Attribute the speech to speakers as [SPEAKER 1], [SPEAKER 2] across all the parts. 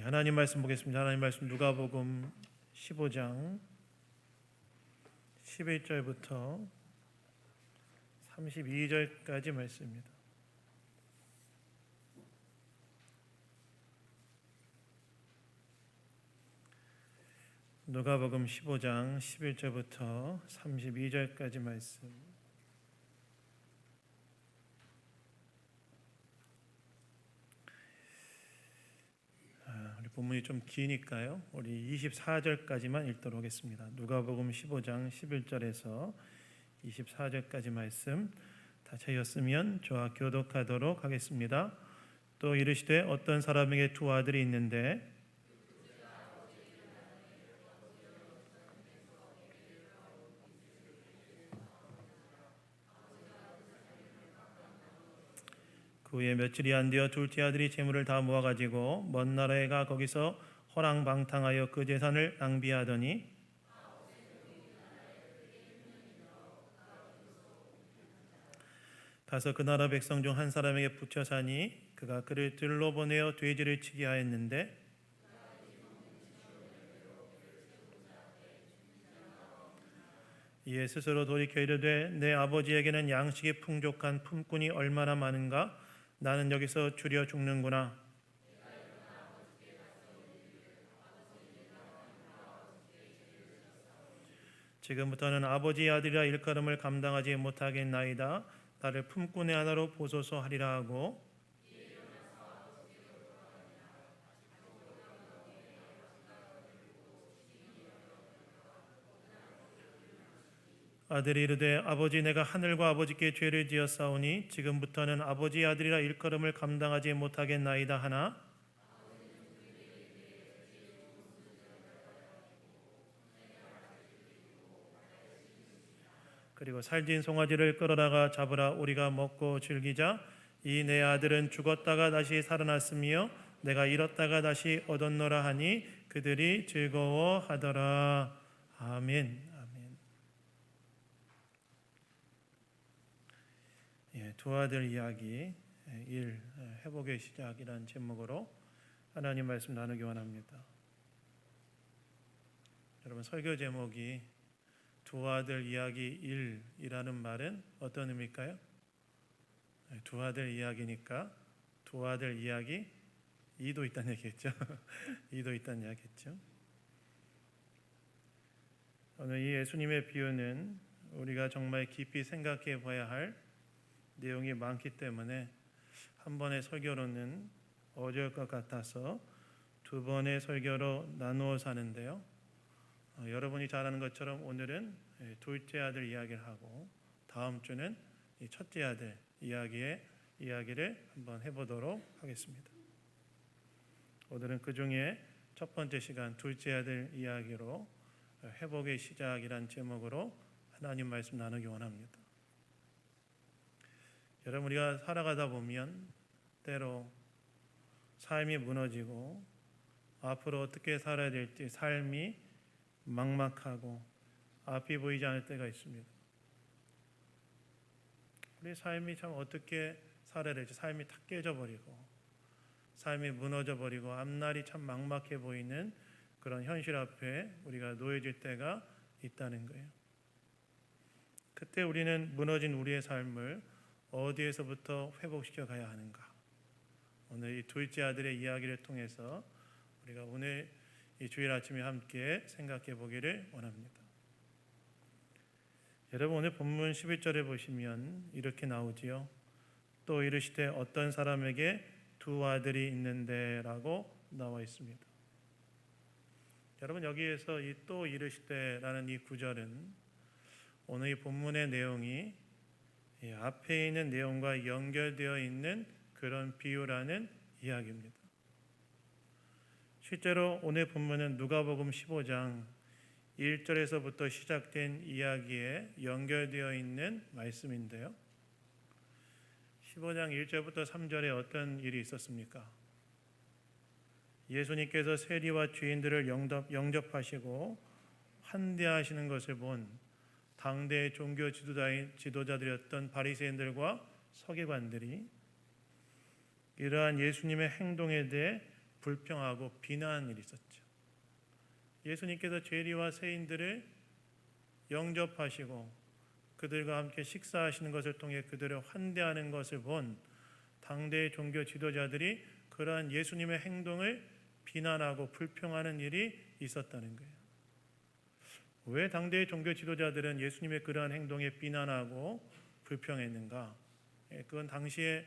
[SPEAKER 1] 우리 하나님 말씀 보겠습니다. 하나님 말씀 누가복음 15장 11절부터 32절까지 말씀입니다. 누가복음 15장 11절부터 32절까지 말씀. 우리 본문이 좀 기니까요. 우리 24절까지만 읽도록 하겠습니다. 누가복음 15장 11절에서 24절까지 말씀 다 찾으셨으면 저와 교독하도록 하겠습니다. 또 이르시되 어떤 사람에게 두 아들이 있는데 그 후에 며칠이 안 되어 둘째 아들이 재물을 다 모아가지고 먼 나라에 가 거기서 허랑방탕하여 그 재산을 낭비하더니 가서 그 나라 백성 중 한 사람에게 붙여 사니 그가 그를 들로 보내어 돼지를 치게 하였는데 이에 스스로 돌이켜 이르되 내 아버지에게는 양식이 풍족한 품꾼이 얼마나 많은가 나는 여기서 줄여 죽는구나. 지금부터는 아버지의 아들이라 일컬음을 감당하지 못하겠나이다. 나를 품꾼의 하나로 보소서 하리라 하고 아들이 이르되 아버지 내가 하늘과 아버지께 죄를 지었사오니 지금부터는 아버지의 아들이라 일컬음을 감당하지 못하겠나이다 하나 그리고 살진 송아지를 끌어다가 잡으라 우리가 먹고 즐기자. 이 내 아들은 죽었다가 다시 살아났으며 내가 잃었다가 다시 얻었노라 하니 그들이 즐거워하더라. 아멘. 두 아들 이야기 1 회복의 시작이라는 제목으로 하나님 말씀 나누기 원합니다. 여러분 설교 제목이 두 아들 이야기 1이라는 말은 어떤 의미일까요? 두 아들 이야기니까 두 아들 이야기 2도 있다는 얘기겠죠. 2도 있다는 이야기겠죠. 오늘 이 예수님의 비유는 우리가 정말 깊이 생각해 봐야 할 내용이 많기 때문에 한 번의 설교로는 어려울 것 같아서 두 번의 설교로 나누어서 하는데요. 여러분이 잘 아는 것처럼 오늘은 둘째 아들 이야기를 하고 다음 주는 첫째 아들 이야기를 한번 해보도록 하겠습니다. 오늘은 그 중에 첫 번째 시간 둘째 아들 이야기로 회복의 시작이란 제목으로 하나님 말씀 나누기 원합니다. 여러분 우리가 살아가다 보면 때로 삶이 무너지고 앞으로 어떻게 살아야 될지 삶이 막막하고 앞이 보이지 않을 때가 있습니다. 우리 삶이 참 어떻게 살아야 될지 삶이 다 깨져버리고 삶이 무너져버리고 앞날이 참 막막해 보이는 그런 현실 앞에 우리가 놓여질 때가 있다는 거예요. 그때 우리는 무너진 우리의 삶을 어디에서부터 회복시켜 가야 하는가? 오늘 이 둘째 아들의 이야기를 통해서 우리가 오늘 이 주일 아침에 함께 생각해 보기를 원합니다. 여러분 오늘 본문 11절에 보시면 이렇게 나오지요. 또 이르시되 어떤 사람에게 두 아들이 있는데 라고 나와 있습니다. 여러분 여기에서 이 또 이르시되라는 이 구절은 오늘 이 본문의 내용이 앞에 있는 내용과 연결되어 있는 그런 비유라는 이야기입니다. 실제로 오늘 본문은 누가복음 15장 1절에서부터 시작된 이야기에 연결되어 있는 말씀인데요. 15장 1절부터 3절에 어떤 일이 있었습니까? 예수님께서 세리와 죄인들을 영접하시고 환대하시는 것을 본 당대의 종교 지도자들이었던 바리새인들과 서기관들이 이러한 예수님의 행동에 대해 불평하고 비난하는 일이 있었죠. 예수님께서 죄리와 세인들을 영접하시고 그들과 함께 식사하시는 것을 통해 그들을 환대하는 것을 본 당대의 종교 지도자들이 그러한 예수님의 행동을 비난하고 불평하는 일이 있었다는 거예요. 왜 당대의 종교 지도자들은 예수님의 그러한 행동에 비난하고 불평했는가? 그건 당시에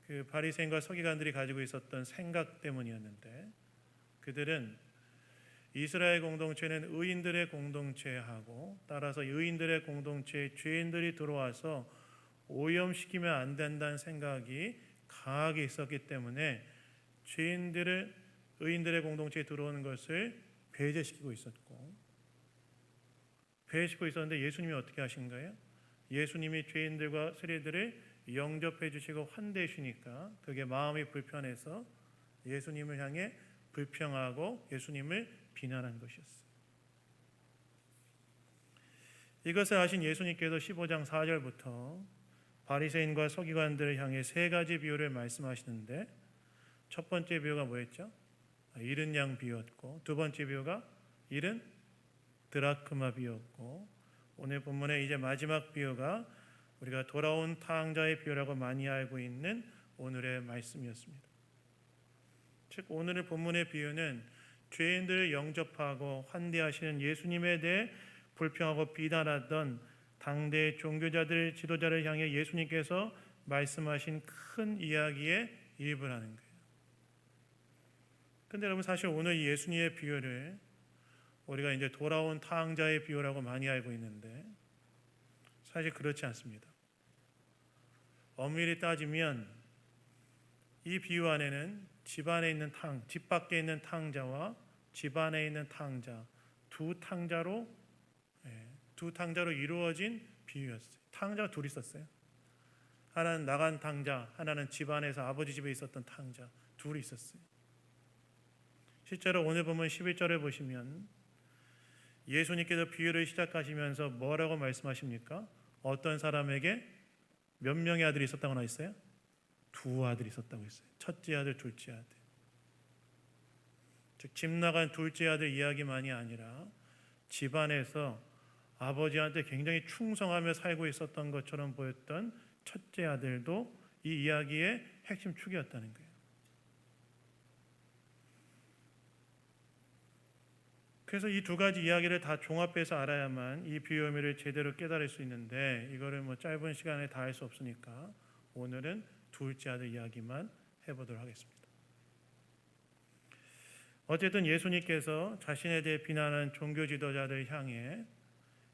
[SPEAKER 1] 그 바리새인과 서기관들이 가지고 있었던 생각 때문이었는데, 그들은 이스라엘 공동체는 의인들의 공동체하고 따라서 의인들의 공동체에 죄인들이 들어와서 오염시키면 안 된다는 생각이 강하게 있었기 때문에 의인들의 공동체에 들어오는 것을 배제시키고 있었는데 예수님이 어떻게 하신 거예요? 예수님이 죄인들과 세리들을 영접해 주시고 환대해 주시니까 그게 마음이 불편해서 예수님을 향해 불평하고 예수님을 비난한 것이었어요. 이것을 아신 예수님께서 15장 4절부터 바리새인과 서기관들을 향해 세 가지 비유를 말씀하시는데, 첫 번째 비유가 뭐였죠? 잃은 양 비유였고, 두 번째 비유가 잃은 드라크마 비유였고, 오늘 본문의 이제 마지막 비유가 우리가 돌아온 탕자의 비유라고 많이 알고 있는 오늘의 말씀이었습니다. 즉 오늘의 본문의 비유는 죄인들을 영접하고 환대하시는 예수님에 대해 불평하고 비난하던 당대의 종교자들 지도자를 향해 예수님께서 말씀하신 큰 이야기의 일부라는 거예요. 근데 여러분, 사실 오늘 이 예수님의 비유를 우리가 이제 돌아온 탕자의 비유라고 많이 알고 있는데 사실 그렇지 않습니다. 엄밀히 따지면 이 비유 안에는 집 밖에 있는 탕자와 집 안에 있는 탕자, 두 탕자로 이루어진 비유였어요. 탕자가 둘이 있었어요. 하나는 나간 탕자, 하나는 집 안에서 아버지 집에 있었던 탕자, 둘이 있었어요. 실제로 오늘 보면 11절을 보시면 예수님께서 비유를 시작하시면서 뭐라고 말씀하십니까? 어떤 사람에게 몇 명의 아들이 있었다고 나와 있어요? 두 아들이 있었다고 했어요. 첫째 아들, 둘째 아들. 즉 집 나간 둘째 아들 이야기만이 아니라 집안에서 아버지한테 굉장히 충성하며 살고 있었던 것처럼 보였던 첫째 아들도 이 이야기의 핵심 축이었다는 거예요. 그래서 이 두 가지 이야기를 다 종합해서 알아야만 이 비유의 의미를 제대로 깨달을 수 있는데, 이거를 짧은 시간에 다 할 수 없으니까 오늘은 둘째 아들 이야기만 해보도록 하겠습니다. 어쨌든 예수님께서 자신에 대해 비난하는 종교 지도자들 향해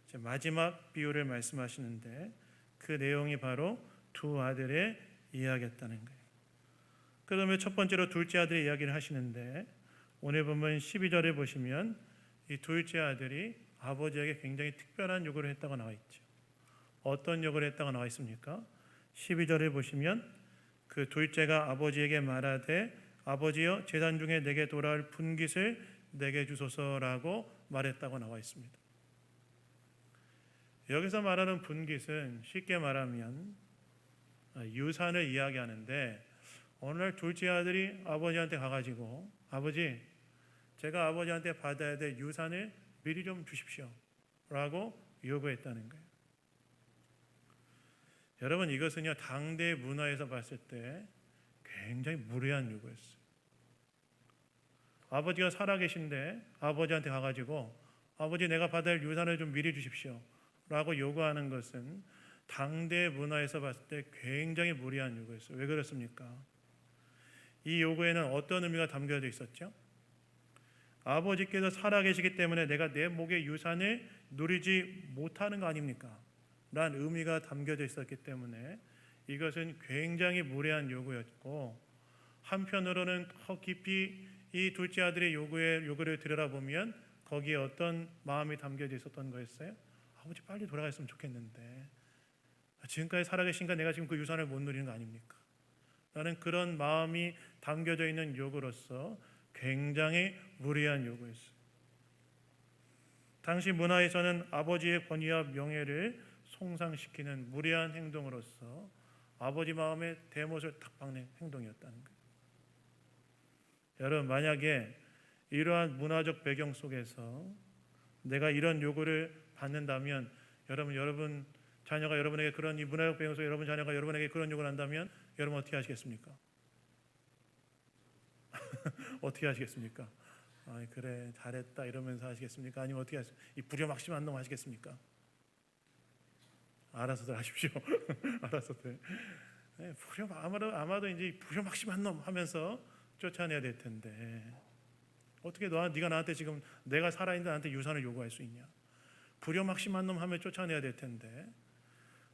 [SPEAKER 1] 이제 마지막 비유를 말씀하시는데, 그 내용이 바로 두 아들의 이야기였다는 거예요. 그다음에 첫 번째로 둘째 아들의 이야기를 하시는데, 오늘 보면 12절에 보시면 이 둘째 아들이 아버지에게 굉장히 특별한 요구를 했다고 나와 있죠. 어떤 요구를 했다고 나와 있습니까? 12절에 보시면 그 둘째가 아버지에게 말하되 아버지여 제단 중에 내게 돌아올 분깃을 내게 주소서라고 말했다고 나와 있습니다. 여기서 말하는 분깃은 쉽게 말하면 유산을 이야기하는데, 오늘 둘째 아들이 아버지한테 가가지고 아버지, 제가 아버지한테 받아야 될 유산을 미리 좀 주십시오 라고 요구했다는 거예요. 여러분, 이것은요 당대 문화에서 봤을 때 굉장히 무례한 요구였어요. 아버지가 살아계신데 아버지한테 가가지고 아버지, 내가 받아야 할 유산을 좀 미리 주십시오 라고 요구하는 것은 당대 문화에서 봤을 때 굉장히 무례한 요구였어요. 왜 그렇습니까? 이 요구에는 어떤 의미가 담겨져 있었죠? 아버지께서 살아계시기 때문에 내가 내 목의 유산을 누리지 못하는 거 아닙니까? 라는 의미가 담겨져 있었기 때문에 이것은 굉장히 무례한 요구였고, 한편으로는 더 깊이 이 둘째 아들의 요구를 들여다보면 거기에 어떤 마음이 담겨져 있었던 거였어요? 아버지 빨리 돌아갔으면 좋겠는데 지금까지 살아계신가 내가 지금 그 유산을 못 누리는 거 아닙니까? 라는 그런 마음이 담겨져 있는 요구로서 굉장히 무례한 요구였어요. 당시 문화에서는 아버지의 권위와 명예를 손상시키는 무례한 행동으로서 아버지 마음에 대못을 탁 박는 행동이었다는 거예요. 여러분, 만약에 이러한 문화적 배경 속에서 내가 이런 요구를 받는다면, 여러분 자녀가 여러분에게 그런 이 문화적 배경 속에 여러분 자녀가 여러분에게 그런 요구를 한다면 여러분 어떻게 하시겠습니까? 어떻게 하시겠습니까? 아, 그래 잘했다 이러면서 하시겠습니까? 아니면 어떻게 하시? 이 부려막심한 놈 하시겠습니까? 알아서들 하십시오. 알아서들. 네, 아마도 이제 부려막심한 놈 하면서 쫓아내야 될 텐데 어떻게 네가 나한테 지금 내가 살아있는데 나한테 유산을 요구할 수 있냐? 부려막심한 놈 하면 쫓아내야 될 텐데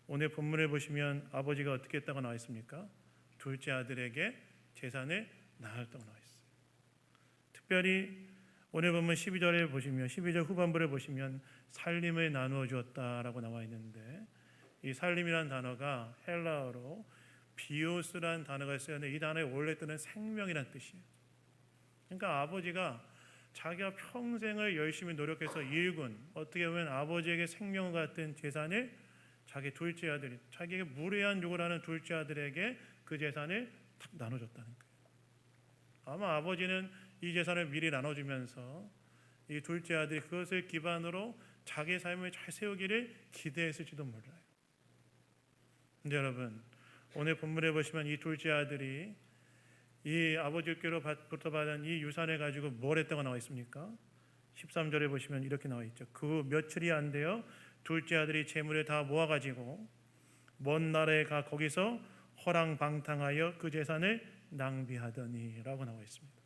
[SPEAKER 1] 오늘 본문을 보시면 아버지가 어떻게 했다고 나와 있습니까? 둘째 아들에게 재산을 나눴다고 나와 있어요. 특별히 오늘 본문 12절을 보시면 12절 후반부를 보시면 살림을 나누어 주었다라고 나와 있는데 이 살림이라는 단어가 헬라어로 비오스라는 단어가 쓰였는데 이 단어의 원래 뜻은 생명이라는 뜻이에요. 그러니까 아버지가 자기가 평생을 열심히 노력해서 일군 어떻게 보면 아버지에게 생명 같은 재산을 자기 둘째 아들이 자기에게 무례한 요구를 하는 둘째 아들에게 그 재산을 탁 나눠줬다는 거예요. 아마 아버지는 이 재산을 미리 나눠주면서 이 둘째 아들이 그것을 기반으로 자기의 삶을 잘 세우기를 기대했을지도 몰라요. 근데 여러분 오늘 본문에 보시면 이 둘째 아들이 이 아버지께로부터 받은 이 유산을 가지고 뭘 했다고 나와 있습니까? 13절에 보시면 이렇게 나와 있죠. 그 며칠이 안 되어 둘째 아들이 재물을 다 모아가지고 먼 나라에 가 거기서 허랑방탕하여 그 재산을 낭비하더니 라고 나와 있습니다.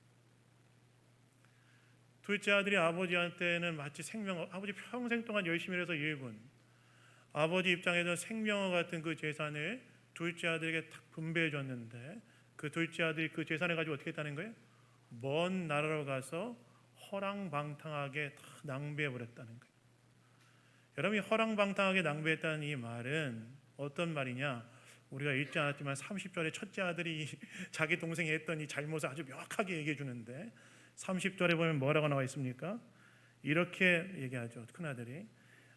[SPEAKER 1] 둘째 아들이 아버지한테는 마치 아버지 평생 동안 열심히 해서 일군 아버지 입장에서 생명과 같은 그 재산을 둘째 아들에게 탁 분배해 줬는데 그 둘째 아들이 그 재산을 가지고 어떻게 했다는 거예요? 먼 나라로 가서 허랑방탕하게 다 낭비해 버렸다는 거예요. 여러분이 허랑방탕하게 낭비했다는 이 말은 어떤 말이냐? 우리가 읽지 않았지만 30절에 첫째 아들이 자기 동생이 했던 이 잘못을 아주 명확하게 얘기해 주는데 30절에 보면 뭐라고 나와 있습니까? 이렇게 얘기하죠. 큰아들이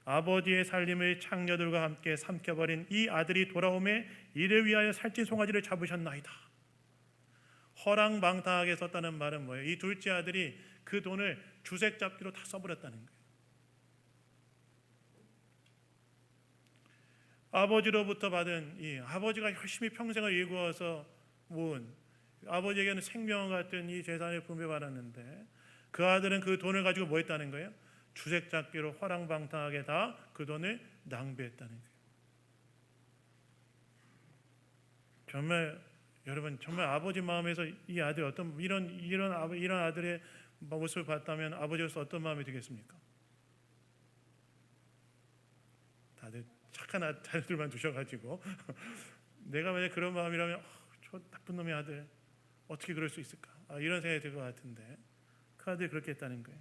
[SPEAKER 1] 아버지의 살림을 창녀들과 함께 삼켜버린 이 아들이 돌아오매 이를 위하여 살찐 송아지를 잡으셨나이다. 허랑방탕하게 썼다는 말은 뭐예요? 이 둘째 아들이 그 돈을 주색 잡기로 다 써버렸다는 거예요. 아버지로부터 받은 이 아버지가 열심히 평생을 일구어서 모은 아버지에게는 생명 같은 이 재산을 분배받았는데 그 아들은 그 돈을 가지고 뭐 했다는 거예요? 주색 잡기로 허랑방탕하게 다 그 돈을 낭비했다는 거예요. 정말 여러분 정말 아버지 마음에서 이 아들 어떤 이런 아들의 모습을 봤다면 아버지로서 어떤 마음이 들겠습니까? 다들 착한 자녀들만 두셔가지고 내가 만약 그런 마음이라면 저 나쁜 놈의 아들 어떻게 그럴 수 있을까? 이런 생각이 들 것 같은데 그 아들이 그렇게 했다는 거예요.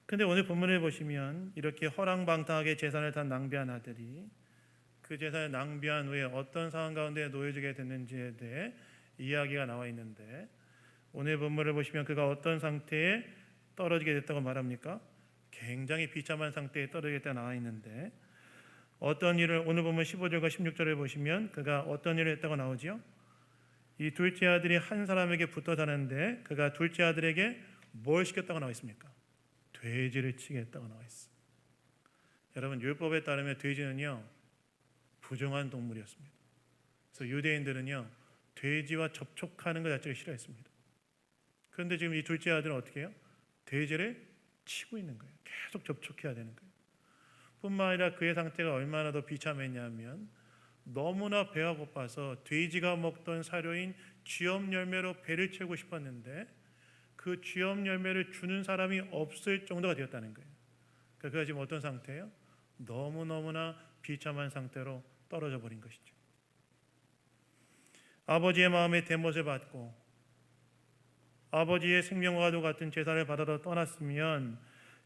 [SPEAKER 1] 근데 오늘 본문을 보시면 이렇게 허랑방탕하게 재산을 다 낭비한 아들이 그 재산을 낭비한 후에 어떤 상황 가운데 놓여지게 됐는지에 대해 이야기가 나와 있는데 오늘 본문을 보시면 그가 어떤 상태에 떨어지게 됐다고 말합니까? 굉장히 비참한 상태에 떨어지겠다 나와 있는데 어떤 일을 오늘 보면 15절과 16절을 보시면 그가 어떤 일을 했다고 나오죠? 이 둘째 아들이 한 사람에게 붙어 사는데 그가 둘째 아들에게 뭘 시켰다고 나와 있습니까? 돼지를 치게 했다고 나와 있어요. 여러분 율법에 따르면 돼지는요 부정한 동물이었습니다. 그래서 유대인들은요 돼지와 접촉하는 것 자체를 싫어했습니다. 그런데 지금 이 둘째 아들은 어떻게 해요? 돼지를 치고 있는 거예요. 계속 접촉해야 되는 거예요. 뿐만 아니라 그의 상태가 얼마나 더 비참했냐면 너무나 배가 고파서 돼지가 먹던 사료인 쥐엄 열매로 배를 채우고 싶었는데 그 쥐엄 열매를 주는 사람이 없을 정도가 되었다는 거예요. 그러니까 그가 지금 어떤 상태예요? 너무너무나 비참한 상태로 떨어져 버린 것이죠. 아버지의 마음에 대못을 받고 아버지의 생명과도 같은 재산을 받아서 떠났으면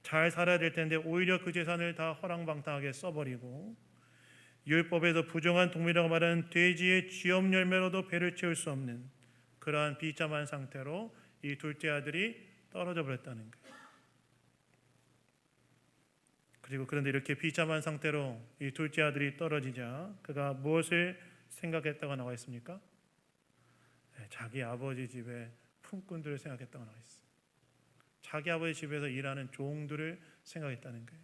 [SPEAKER 1] 잘 살아야 될 텐데 오히려 그 재산을 다 허랑방탕하게 써버리고 율법에서 부정한 동물이라고 말하는 돼지의 쥐엄 열매로도 배를 채울 수 없는 그러한 비참한 상태로 이 둘째 아들이 떨어져 버렸다는 거예요. 그리고 그런데 이렇게 비참한 상태로 이 둘째 아들이 떨어지자 그가 무엇을 생각했다고 나와 있습니까? 자기 아버지 집의 품꾼들을 생각했다고 나와 있어요. 자기 아버지 집에서 일하는 종들을 생각했다는 거예요.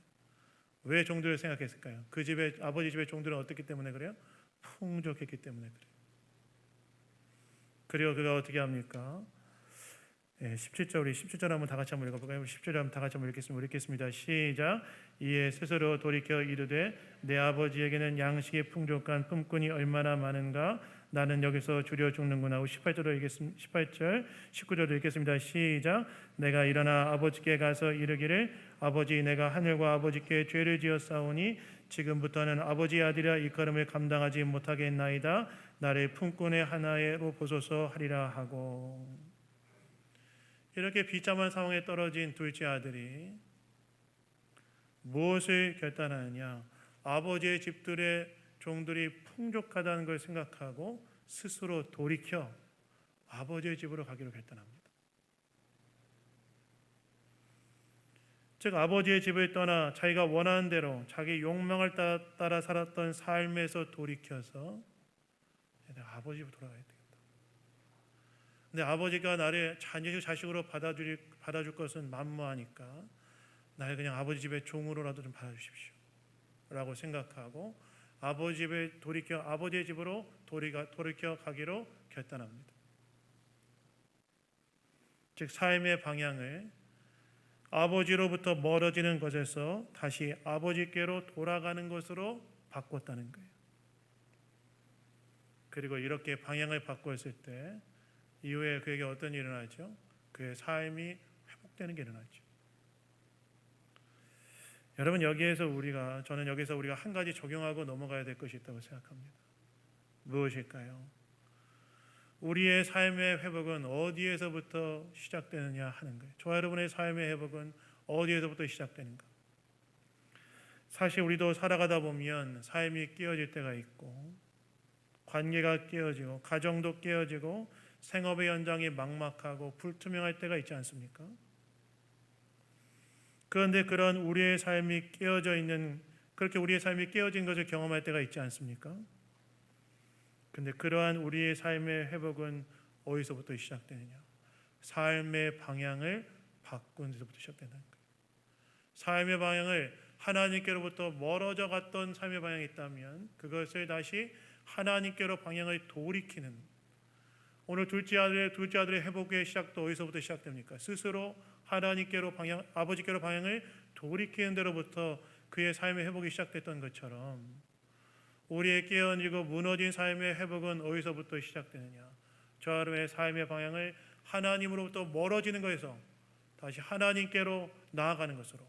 [SPEAKER 1] 왜 종들을 생각했을까요? 그 집의 아버지 집의 종들은 어떻기 때문에 그래요? 풍족했기 때문에 그래요. 그리고 그가 어떻게 합니까? 17절 우리 17절 한번 다 같이 한번 읽어볼까요? 17절 한번 다 같이 한번 읽겠습니다. 시작. 이에 스스로 돌이켜 이르되 내 아버지에게는 양식이 풍족한 품꾼이 얼마나 많은가 나는 여기서 줄여 죽는구나. 18절 읽겠습니다. 18절 19절도 읽겠습니다. 시작. 내가 일어나 아버지께 가서 이르기를 아버지 내가 하늘과 아버지께 죄를 지었사오니 지금부터는 아버지 아들이라 일컬음을 감당하지 못하겠나이다. 나를 품꾼의 하나로 보소서 하리라 하고. 이렇게 비참한 상황에 떨어진 둘째 아들이 무엇을 결단하느냐? 아버지의 집들의 종들이 풍족하다는 걸 생각하고 스스로 돌이켜 아버지의 집으로 가기로 결단합니다. 즉 아버지의 집을 떠나 자기가 원하는 대로 자기 욕망을 따라 살았던 삶에서 돌이켜서 아버지 집으로 돌아가야 되겠다. 근데 아버지가 나를 자식으로 받아줄 것은 만무하니까 나를 그냥 아버지 집의 종으로라도 좀 받아주십시오 라고 생각하고 아버지의 집으로 돌이켜 가기로 결단합니다. 즉 삶의 방향을 아버지로부터 멀어지는 것에서 다시 아버지께로 돌아가는 것으로 바꿨다는 거예요. 그리고 이렇게 방향을 바꿨을 때 이후에 그에게 어떤 일이 일어나죠? 그의 삶이 회복되는 게 일어나죠. 여러분 저는 여기서 우리가 한 가지 적용하고 넘어가야 될 것이 있다고 생각합니다. 무엇일까요? 우리의 삶의 회복은 어디에서부터 시작되느냐 하는 거예요. 저와 여러분의 삶의 회복은 어디에서부터 시작되는가? 사실 우리도 살아가다 보면 삶이 깨어질 때가 있고 관계가 깨어지고 가정도 깨어지고 생업의 연장이 막막하고 불투명할 때가 있지 않습니까? 그런데 그런 우리의 삶이 그렇게 우리의 삶이 깨어진 것을 경험할 때가 있지 않습니까? 근데 그러한 우리의 삶의 회복은 어디서부터 시작되느냐? 삶의 방향을 바꾼 데서부터 시작된다는 거예요. 삶의 방향을 하나님께로부터 멀어져 갔던 삶의 방향이 있다면 그것을 다시 하나님께로 방향을 돌이키는, 오늘 둘째 아들의 회복의 시작도 어디서부터 시작됩니까? 스스로 아버지께로 방향을 돌이키는 데로부터 그의 삶의 회복이 시작됐던 것처럼 우리의 깨어지고 무너진 삶의 회복은 어디서부터 시작되느냐? 저와 여러분의 삶의 방향을 하나님으로부터 멀어지는 것에서 다시 하나님께로 나아가는 것으로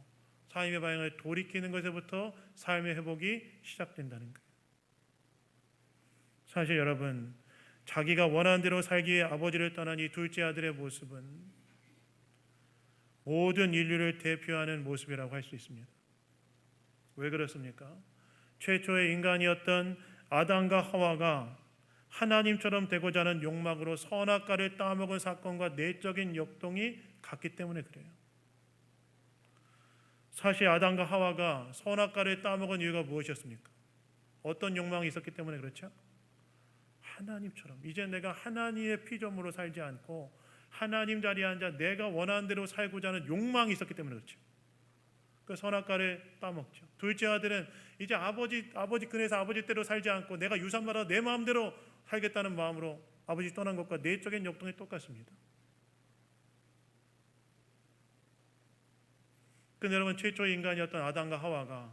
[SPEAKER 1] 삶의 방향을 돌이키는 것에부터 삶의 회복이 시작된다는 거예요. 사실 여러분, 자기가 원하는 대로 살기 위해 아버지를 떠난 이 둘째 아들의 모습은 모든 인류를 대표하는 모습이라고 할 수 있습니다. 왜 그렇습니까? 최초의 인간이었던 아담과 하와가 하나님처럼 되고자 하는 욕망으로 선악과를 따먹은 사건과 내적인 역동이 같기 때문에 그래요. 사실 아담과 하와가 선악과를 따먹은 이유가 무엇이었습니까? 어떤 욕망이 있었기 때문에 그렇죠? 하나님처럼 이제 내가 하나님의 피조물로 살지 않고 하나님 자리에 앉아 내가 원하는 대로 살고자 하는 욕망이 있었기 때문에 그렇죠. 그 선악과를 따먹죠. 둘째 아들은 이제 아버지 끈에서 아버지 대로 살지 않고 내가 유산받아 내 마음대로 살겠다는 마음으로 아버지 떠난 것과 내적인 역동이 똑같습니다. 근데 여러분, 최초의 인간이었던 아담과 하와가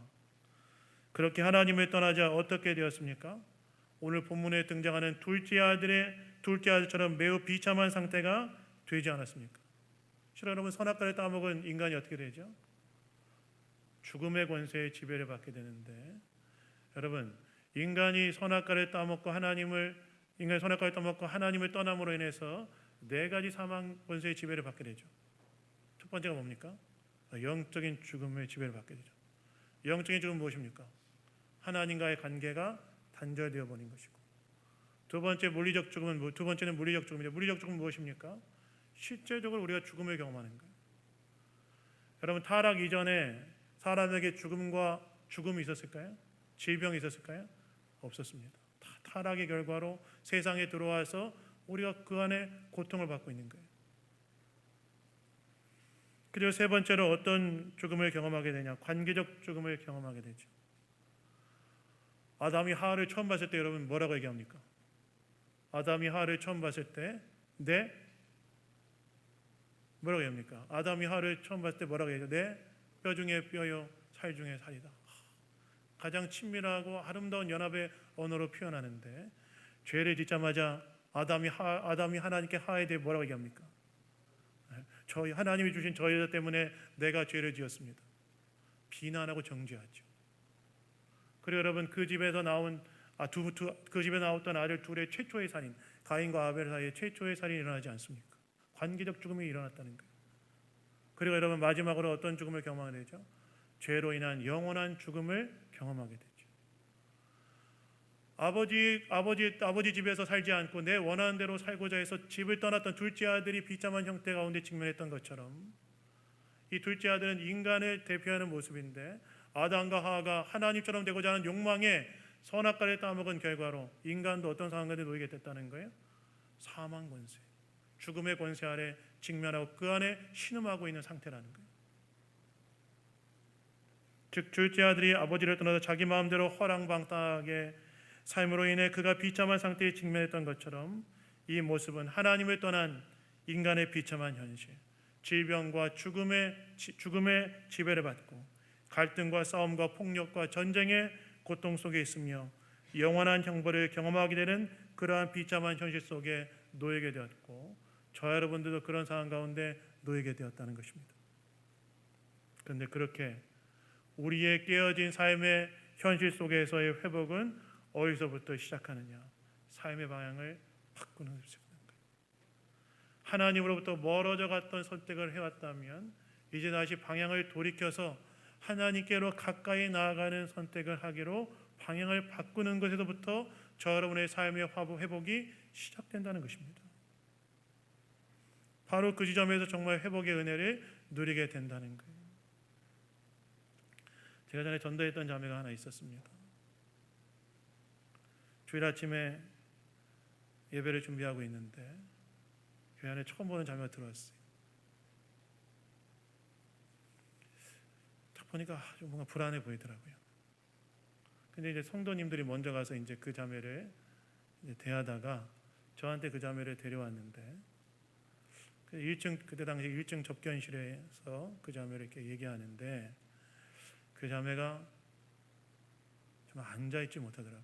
[SPEAKER 1] 그렇게 하나님을 떠나자 어떻게 되었습니까? 오늘 본문에 등장하는 둘째 아들처럼 매우 비참한 상태가 되지 않았습니까? 실은 여러분, 선악과를 따먹은 인간이 어떻게 되죠? 죽음의 권세의 지배를 받게 되는데, 여러분, 인간이 선악과를 따먹고 하나님을 떠남으로 인해서 네 가지 사망 권세의 지배를 받게 되죠. 첫 번째가 뭡니까? 영적인 죽음의 지배를 받게 되죠. 영적인 죽음은 무엇입니까? 하나님과의 관계가 단절되어 버린 것이고, 두 번째는 물리적 죽음입니다. 물리적 죽음은 무엇입니까? 실제적으로 우리가 죽음을 경험하는 거예요. 여러분, 타락 이전에 사람에게 죽음이 있었을까요? 질병이 있었을까요? 없었습니다. 타락의 결과로 세상에 들어와서 우리가 그 안에 고통을 받고 있는 거예요. 그리고 세 번째로 어떤 죽음을 경험하게 되냐? 관계적 죽음을 경험하게 되죠. 아담이 하와를 처음 봤을 때 여러분 뭐라고 얘기합니까? 아담이 하와를 처음 봤을 때 뭐라고 얘기합니까? 아담이 하와를 처음 봤을 때 뭐라고 얘기해요? 내 뼈 중에 뼈요 살 중에 살이다. 가장 친밀하고 아름다운 연합의 언어로 표현하는데 죄를 짓자마자 아담이 하나님께 하와에 대해 뭐라고 얘기합니까? 저희 하나님이 주신 저 여자 때문에 내가 죄를 지었습니다. 비난하고 정죄하죠. 그리고 여러분 그 집에서 나온 그 집에 나왔던 아들 둘의 최초의 살인, 가인과 아벨 사이에 최초의 살인이 일어나지 않습니까? 관계적 죽음이 일어났다는 거예요. 그리고 여러분 마지막으로 어떤 죽음을 경험하게 되죠? 죄로 인한 영원한 죽음을 경험하게 되죠. 아버지 집에서 살지 않고 내 원하는 대로 살고자 해서 집을 떠났던 둘째 아들이 비참한 형태 가운데 직면했던 것처럼 이 둘째 아들은 인간을 대표하는 모습인데 아담과 하와가 하나님처럼 되고자 하는 욕망에 선악과를 따먹은 결과로 인간도 어떤 상황 가운데 놓이게 됐다는 거예요. 사망 권세, 죽음의 권세 아래 직면하고 그 안에 신음하고 있는 상태라는 거예요. 즉 둘째 아들이 아버지를 떠나서 자기 마음대로 허랑방탕하게 삶으로 인해 그가 비참한 상태에 직면했던 것처럼 이 모습은 하나님을 떠난 인간의 비참한 현실, 질병과 죽음의 지배를 받고 갈등과 싸움과 폭력과 전쟁의 고통 속에 있으며 영원한 형벌을 경험하게 되는 그러한 비참한 현실 속에 놓이게 되었고 저 여러분들도 그런 상황 가운데 놓이게 되었다는 것입니다. 그런데 그렇게 우리의 깨어진 삶의 현실 속에서의 회복은 어디서부터 시작하느냐? 삶의 방향을 바꾸는 것입니다. 하나님으로부터 멀어져 갔던 선택을 해왔다면 이제 다시 방향을 돌이켜서 하나님께로 가까이 나아가는 선택을 하기로 방향을 바꾸는 것에서부터 저 여러분의 삶의 회복이 시작된다는 것입니다. 바로 그 지점에서 정말 회복의 은혜를 누리게 된다는 거예요. 제가 전에 전도했던 자매가 하나 있었습니다. 주일 아침에 예배를 준비하고 있는데 교회 안에 처음 보는 자매가 들어왔어요. 딱 보니까 좀 뭔가 불안해 보이더라고요. 근데 이제 성도님들이 먼저 가서 이제 그 자매를 이제 대하다가 저한테 그 자매를 데려왔는데 그때 당시 1층 접견실에서 그 자매를 이렇게 얘기하는데 그 자매가 좀 앉아있지 못하더라고요.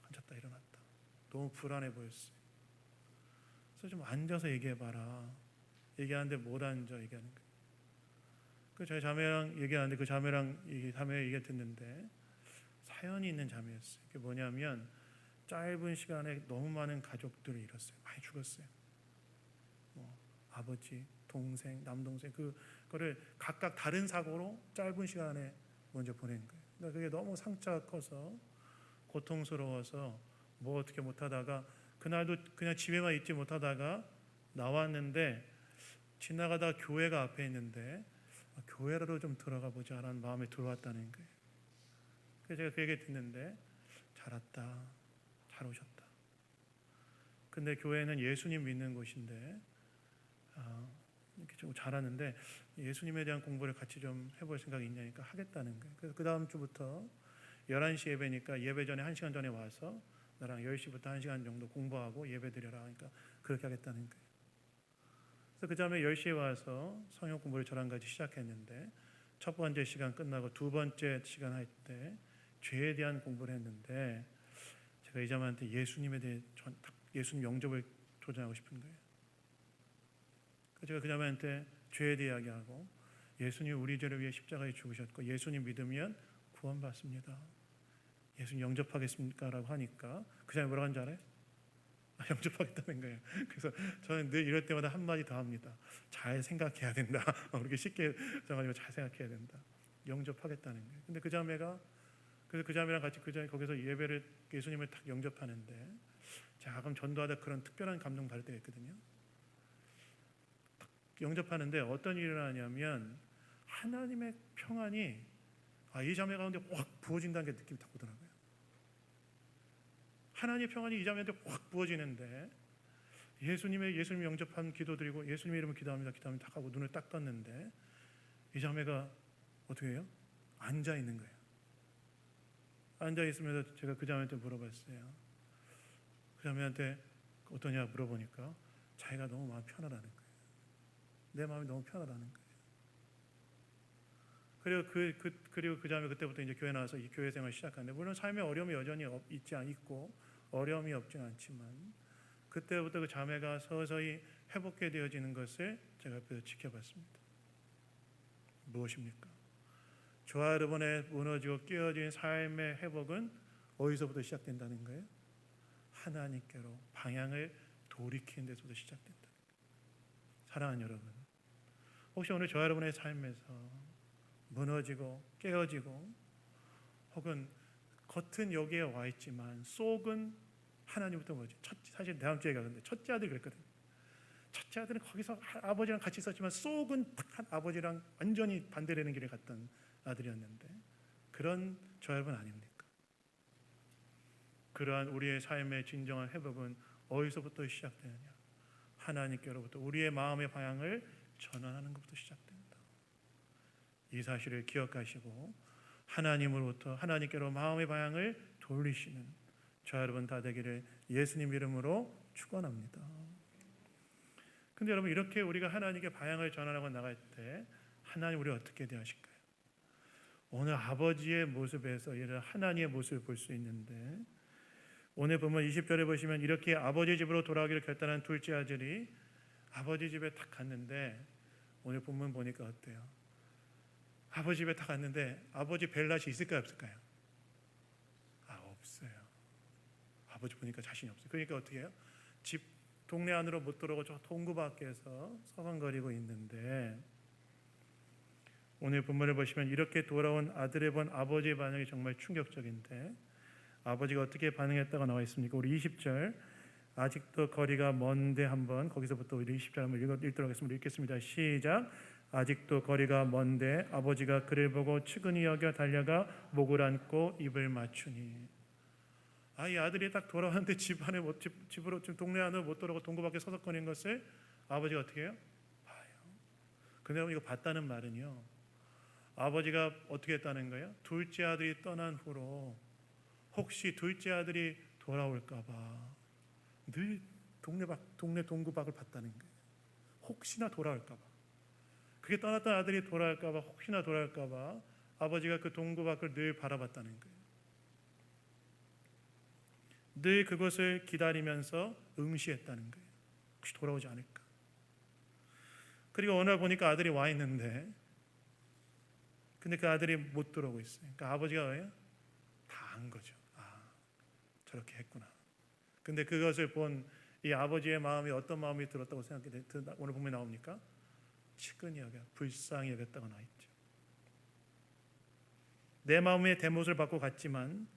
[SPEAKER 1] 앉았다 일어났다. 너무 불안해 보였어요. 그래서 좀 앉아서 얘기해봐라. 얘기하는데 못 앉아 얘기하는 거예요. 그 저희 자매랑 얘기하는데 그 자매랑 이 자매 얘기 듣는데 사연이 있는 자매였어요. 그게 뭐냐면 짧은 시간에 너무 많은 가족들을 잃었어요. 많이 죽었어요. 아버지, 동생, 남동생 그거를 각각 다른 사고로 짧은 시간에 먼저 보낸 거예요. 그러니까 그게 너무 상처가 커서 고통스러워서 뭐 어떻게 못하다가 그날도 그냥 집에만 있지 못하다가 나왔는데 지나가다가 교회가 앞에 있는데 교회로 좀 들어가 보자라는 마음에 들어왔다는 거예요. 그래서 제가 그 얘기 듣는데 잘 왔다, 잘 오셨다. 근데 교회는 예수님 믿는 곳인데 이렇게 좀 잘하는데 예수님에 대한 공부를 같이 좀 해볼 생각이 있냐니까 하겠다는 거예요. 그래서 그 다음 주부터 11시 예배니까 예배 전에 1시간 전에 와서 나랑 10시부터 1시간 정도 공부하고 예배 드려라 하니까 그렇게 하겠다는 거예요. 그래서 그 다음에 10시에 와서 성경 공부를 저랑 같이 시작했는데 첫 번째 시간 끝나고 두 번째 시간 할 때 죄에 대한 공부를 했는데 제가 이 자매한테 예수님에 대해 예수님 영접을 도전하고 싶은 거예요. 제가 그 자매한테 죄에 대해 이야기하고 예수님 우리 죄를 위해 십자가에 죽으셨고 예수님 믿으면 구원받습니다. 예수님 영접하겠습니까? 라고 하니까 그 자매 뭐라고 하는지 알아요? 영접하겠다는 거예요. 그래서 저는 늘 이럴 때마다 한마디 더 합니다. 잘 생각해야 된다. 그렇게 쉽게 정하지고 잘 생각해야 된다. 영접하겠다는 거예요. 근데 그 자매가 그래서 그 자매랑 같이 거기서 예배를 예수님을 딱 영접하는데 자 가끔 전도하다 그런 특별한 감동 받을 때가 있거든요. 영접하는데 어떤 일이 일어나냐면 하나님의 평안이 이 자매 가운데 확 부어진다는 게 느낌이 딱 오더라고요. 하나님의 평안이 이 자매한테 확 부어지는데 예수님 영접한 기도드리고 예수님의 이름으로 기도합니다. 기도하면 딱 하고 눈을 딱 떴는데 이 자매가 어떻게 해요? 앉아 있는 거예요. 앉아 있으면서 제가 그 자매한테 물어봤어요. 그 자매한테 어떠냐 물어보니까 자기가 너무 마음이 편하다는 거예요. 내 마음이 너무 편하다는 거예요. 그리고 그 자매 그때부터 이제 교회 나와서 이 교회 생활을 시작하는데, 물론 삶에 어려움이 여전히 있고 어려움이 없지는 않지만 그때부터 그 자매가 서서히 회복게 되어지는 것을 제가 옆에서 지켜봤습니다. 무엇입니까? 저와 여러분의 무너지고 깨어진 삶의 회복은 어디서부터 시작된다는 거예요? 하나님께로 방향을 돌이키는 데서부터 시작된다. 사랑하는 여러분, 혹시 오늘 저와 여러분의 삶에서 무너지고 깨어지고 혹은 겉은 여기에 와 있지만 속은 하나님부터 뭐지? 사실 다음 주에 가는데 첫째 아들이 그랬거든요. 첫째 아들은 거기서 아버지랑 같이 있었지만 속은 아버지랑 완전히 반대되는 길을 갔던 아들이었는데, 그런 저 여러분 아닙니까? 그러한 우리의 삶의 진정한 회복은 어디서부터 시작되느냐? 하나님께로부터 우리의 마음의 방향을 전환하는 것부터 시작된다. 이 사실을 기억하시고 하나님으로부터 하나님께로 마음의 방향을 돌리시는 저 여러분 다 되기를 예수님 이름으로 축원합니다. 근데 여러분, 이렇게 우리가 하나님께 방향을 전환하고 나갈 때 하나님 우리 어떻게 대하실까요? 오늘 아버지의 모습에서 이런 하나님의 모습을 볼 수 있는데, 오늘 보면 20절에 보시면 이렇게 아버지 집으로 돌아가기를 결단한 둘째 아들이 아버지 집에 딱 갔는데, 오늘 본문 보니까 어때요? 아버지 집에 딱 갔는데 아버지 벨랏이 있을까요 없을까요? 없어요. 아버지 보니까 자신이 없어요. 그러니까 어떻게 해요? 집 동네 안으로 못 들어오고 저 동구 밖에서 서성거리고 있는데, 오늘 본문을 보시면 이렇게 돌아온 아들을 본 아버지의 반응이 정말 충격적인데, 아버지가 어떻게 반응했다가 나와 있습니까? 우리 20절, 아직도 거리가 먼데, 한번 거기서부터 우리 20절 한번 읽도록 하겠습니다. 읽겠습니다. 시작. 아직도 거리가 먼데 아버지가 그를 보고 측은히 여겨 달려가 목을 안고 입을 맞추니. 이 아들이 딱 돌아왔는데 집으로 지금 동네 안으로 못 들어오고 동구 밖에 서성거리는 것을 아버지가 어떻게 해요? 봐요. 근데 이거 봤다는 말은요, 아버지가 어떻게 했다는 거예요? 둘째 아들이 떠난 후로 혹시 둘째 아들이 돌아올까 봐 늘 동네 동구 밖을 봤다는 거예요. 혹시나 돌아올까 봐. 그게 떠났던 아들이 돌아올까 봐, 혹시나 돌아올까 봐 아버지가 그 동구 밖을 늘 바라봤다는 거예요. 늘 그것을 기다리면서 응시했다는 거예요. 혹시 돌아오지 않을까. 그리고 어느 날 보니까 아들이 와 있는데, 근데 그 아들이 못 들어오고 있어요. 그러니까 아버지가 왜요? 다 안 거죠. 저렇게 했구나. 근데 그것을 본 이 아버지의 마음이 어떤 마음이 들었다고 생각해? 오늘 본문에 나옵니까? 측은히 여겨, 불쌍히 여겼다고 나와 있죠. 내 마음의 대못을 받고 갔지만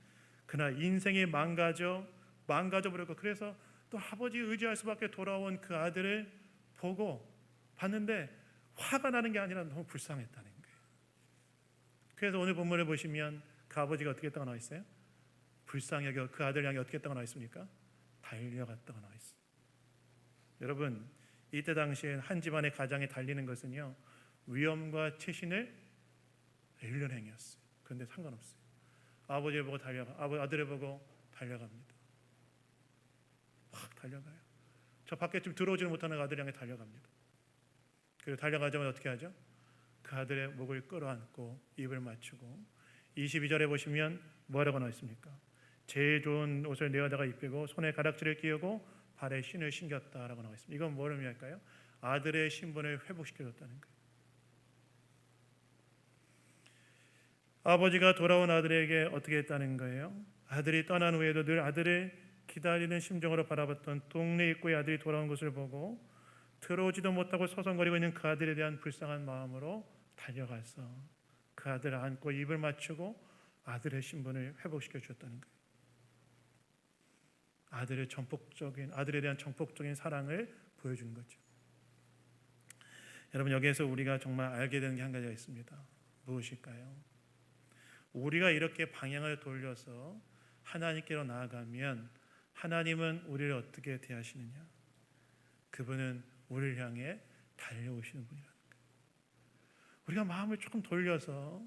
[SPEAKER 1] 그날 인생이 망가져 버렸고, 그래서 또 아버지 의지할 수밖에 돌아온 그 아들을 보고 봤는데 화가 나는 게 아니라 너무 불쌍했다는 거예요. 그래서 오늘 본문을 보시면 그 아버지가 어떻게 했다고 나와 있어요? 불쌍히 여겨 그 아들 향해 어떻게 했다고 나와 있습니까? 달려갔다고 나와 있어요. 여러분, 이때 당시에 한 집안의 가장에 달리는 것은요, 위험과 채신을 잃는 행위였어요. 그런데 상관없어요. 아버지를 보고 아들을 보고 달려갑니다. 확 달려가요. 저 밖에 좀 들어오지는 못하는 아들 향해 달려갑니다. 그리고 달려가자마자 어떻게 하죠? 그 아들의 목을 끌어안고 입을 맞추고, 22절에 보시면 뭐라고 나와 있습니까? 제일 좋은 옷을 내어다가 입히고 손에 가락지를 끼우고 발에 신을 신겼다라고 나와 있습니다. 이건 뭐를 의미할까요? 아들의 신분을 회복시켜줬다는 거예요. 아버지가 돌아온 아들에게 어떻게 했다는 거예요? 아들이 떠난 후에도 늘 아들을 기다리는 심정으로 바라봤던 동네 입구의 아들이 돌아온 것을 보고 들어오지도 못하고 서성거리고 있는 그 아들에 대한 불쌍한 마음으로 달려가서 그 아들을 안고 입을 맞추고 아들의 신분을 회복시켜 주었다는 거예요. 아들에 대한 전폭적인 사랑을 보여주는 거죠. 여러분, 여기에서 우리가 정말 알게 되는 게 한 가지가 있습니다. 무엇일까요? 우리가 이렇게 방향을 돌려서 하나님께로 나아가면 하나님은 우리를 어떻게 대하시느냐? 그분은 우리를 향해 달려오시는 분이라는 거예요. 우리가 마음을 조금 돌려서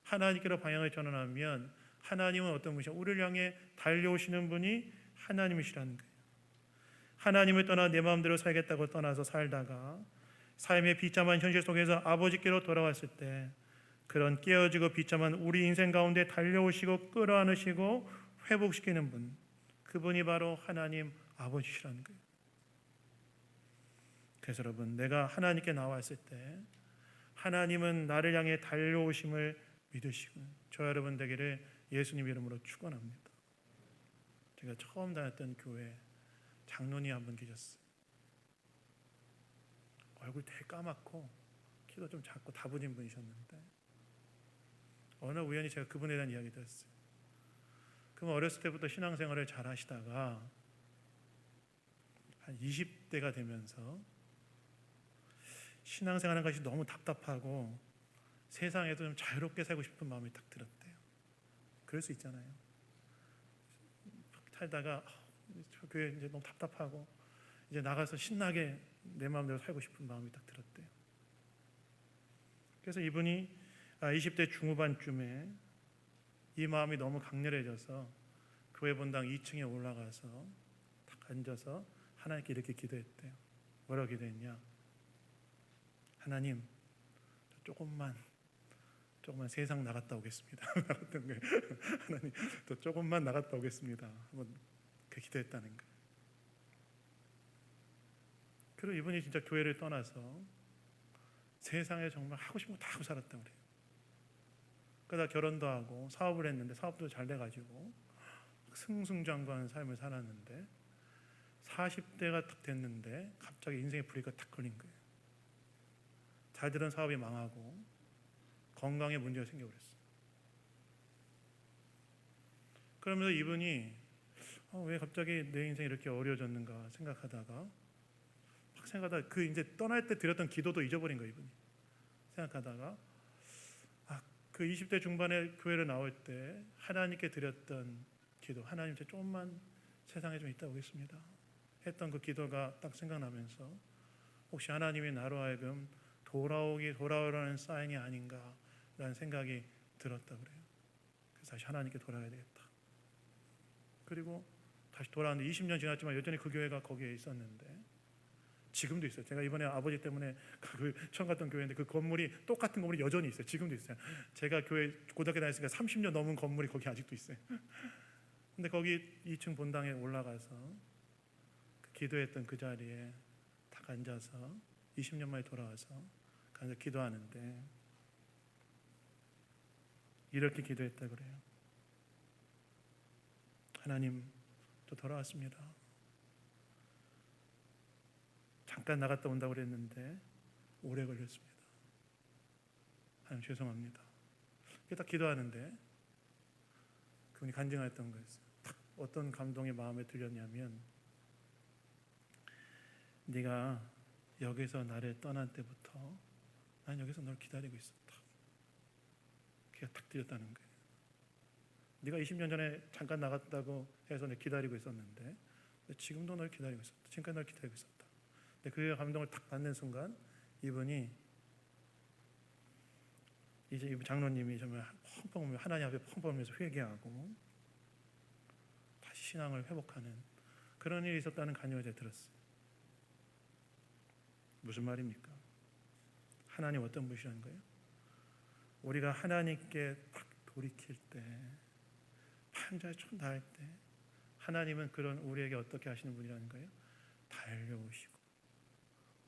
[SPEAKER 1] 하나님께로 방향을 전환하면 하나님은 어떤 분이시죠? 우리를 향해 달려오시는 분이 하나님이시라는 거예요. 하나님을 떠나 내 마음대로 살겠다고 떠나서 살다가 삶의 비참한 현실 속에서 아버지께로 돌아왔을 때 그런 깨어지고 비참한 우리 인생 가운데 달려오시고 끌어안으시고 회복시키는 분, 그분이 바로 하나님 아버지시라는 거예요. 그래서 여러분, 내가 하나님께 나왔을 때 하나님은 나를 향해 달려오심을 믿으시고 저 여러분 되기를 예수님 이름으로 축원합니다. 제가 처음 다녔던 교회 장로님 한 분 계셨어요. 얼굴 되게 까맣고 키도 좀 작고 다부진 분이셨는데 어느 우연히 제가 그분에 대한 이야기 들었어요. 그분 어렸을 때부터 신앙생활을 잘 하시다가 한 20대가 되면서 신앙생활하는 것이 너무 답답하고 세상에도 좀 자유롭게 살고 싶은 마음이 딱 들었대요. 그럴 수 있잖아요. 살다가 교회 이제 너무 답답하고 이제 나가서 신나게 내 마음대로 살고 싶은 마음이 딱 들었대요. 그래서 이분이 20대 중후반쯤에 이 마음이 너무 강렬해져서 교회 본당 2층에 올라가서 딱 앉아서 하나님께 이렇게 기도했대요. 뭐라고 기도했냐? 하나님, 조금만 세상 나갔다 오겠습니다. 나갔던 거예요. 하나님, 또 조금만 나갔다 오겠습니다. 한번 그 기도했다는 거예요. 그리고 이분이 진짜 교회를 떠나서 세상에 정말 하고 싶은 거 다 하고 살았다고 그래요. 그러다 결혼도 하고 사업을 했는데 사업도 잘 돼가지고 승승장구하는 삶을 살았는데 40대가 딱 됐는데 갑자기 인생의 브레이크가 딱 걸린 거예요. 잘 되던 사업이 망하고 건강에 문제가 생겨버렸어요. 그러면서 이분이 왜 갑자기 내 인생이 이렇게 어려워졌는가 생각하다가 그 이제 떠날 때 드렸던 기도도 잊어버린 거예요. 이분이 생각하다가 그 20대 중반에 교회를 나올 때 하나님께 드렸던 기도, 하나님 저 조금만 세상에 좀 있다 오겠습니다 했던 그 기도가 딱 생각나면서 혹시 하나님이 나로 하여금 돌아오라는 사인이 아닌가라는 생각이 들었다 그래요. 그래서 다시 하나님께 돌아가야 되겠다. 그리고 다시 돌아왔는데 20년 지났지만 여전히 그 교회가 거기에 있었는데 지금도 있어요. 제가 이번에 아버지 때문에 처음 갔던 교회인데 그 건물이 똑같은 건물이 여전히 있어요. 지금도 있어요. 제가 교회 고등학교 다녔으니까 30년 넘은 건물이 거기 아직도 있어요. 근데 거기 2층 본당에 올라가서 기도했던 그 자리에 딱 앉아서 20년 만에 돌아와서 앉아 기도하는데 이렇게 기도했다 그래요. 하나님, 저 돌아왔습니다. 잠깐 나갔다 온다고 그랬는데 오래 걸렸습니다. 하나님 죄송합니다. 이렇게 딱 기도하는데 그분이 간증했던 거였어요. 딱 어떤 감동이 마음에 들렸냐면 네가 여기서 나를 떠난 때부터 난 여기서 널 기다리고 있었다. 그게 딱 들렸다는 거예요. 네가 20년 전에 잠깐 나갔다고 해서 내 기다리고 있었는데 지금도 널 기다리고 있었다. 지금까지 널 기다리고 있었다. 근데 그 감동을 딱 받는 순간 이분이 이제 이 장로님이 정말 펑펑 하나님 앞에 펑펑 울면서 회개하고 다시 신앙을 회복하는 그런 일이 있었다는 간증을 제가 들었어요. 무슨 말입니까? 하나님 어떤 분이시라는 거예요? 우리가 하나님께 딱 돌이킬 때 판자에 좀 닿을 때 하나님은 그런 우리에게 어떻게 하시는 분이라는 거예요? 달려오시고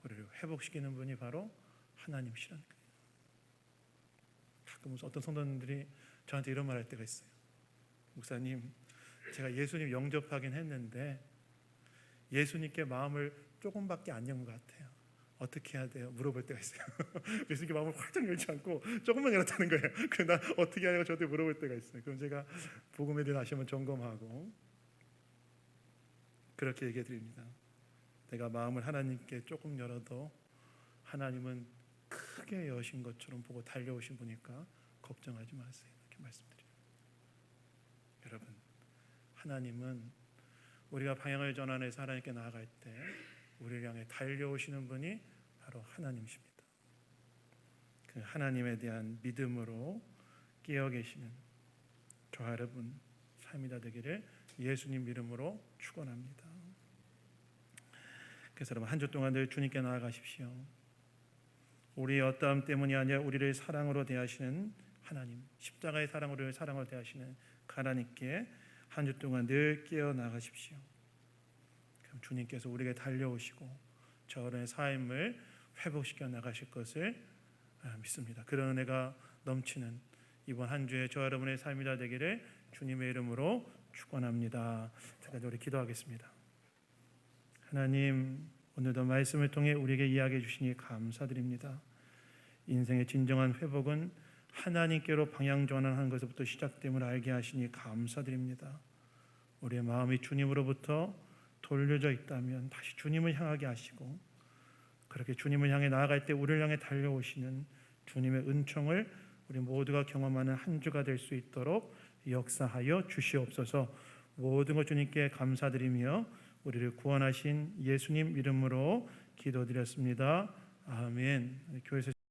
[SPEAKER 1] 우리를 회복시키는 분이 바로 하나님이시라는 거예요. 가끔 어떤 성도님들이 저한테 이런 말 할 때가 있어요. 목사님, 제가 예수님 영접하긴 했는데 예수님께 마음을 조금밖에 안 연 것 같아요. 어떻게 해야 돼요? 물어볼 때가 있어요. 예수님께 마음을 활짝 열지 않고 조금만 열었다는 거예요. 그래서 나 어떻게 하냐고 저한테 물어볼 때가 있어요. 그럼 제가 복음에 대한 다시 한번 점검하고 그렇게 얘기해 드립니다. 내가 마음을 하나님께 조금 열어도 하나님은 크게 여신 것처럼 보고 달려오신 분이니까 걱정하지 마세요. 이렇게 말씀드려요. 여러분, 하나님은 우리가 방향을 전환해서 하나님께 나아갈 때 우리를 향해 달려오시는 분이 바로 하나님이십니다. 그 하나님에 대한 믿음으로 깨어 계시는 저와 여러분 삶이 다 되기를 예수님 이름으로 축원합니다. 그래서 여러분 한 주 동안 늘 주님께 나아가십시오. 우리의 어떠함 때문이 아니라 우리를 사랑으로 대하시는 하나님, 십자가의 사랑으로 사랑으로 대하시는 하나님께 한 주 동안 늘 깨어 나가십시오. 그럼 주님께서 우리에게 달려오시고 저의 삶을 회복시켜 나가실 것을 믿습니다. 그런 은혜가 넘치는 이번 한 주에 저와 여러분의 삶이 다 되기를 주님의 이름으로 축원합니다. 제가 우리 기도하겠습니다. 하나님, 오늘도 말씀을 통해 우리에게 이야기해 주시니 감사드립니다. 인생의 진정한 회복은 하나님께로 방향 전환하는 것부터 시작됨을 알게 하시니 감사드립니다. 우리의 마음이 주님으로부터 돌려져 있다면 다시 주님을 향하게 하시고, 그렇게 주님을 향해 나아갈 때 우리를 향해 달려오시는 주님의 은총을 우리 모두가 경험하는 한 주가 될 수 있도록 역사하여 주시옵소서. 모든 것 주님께 감사드리며 우리를 구원하신 예수님 이름으로 기도드렸습니다. 아멘. 교회에서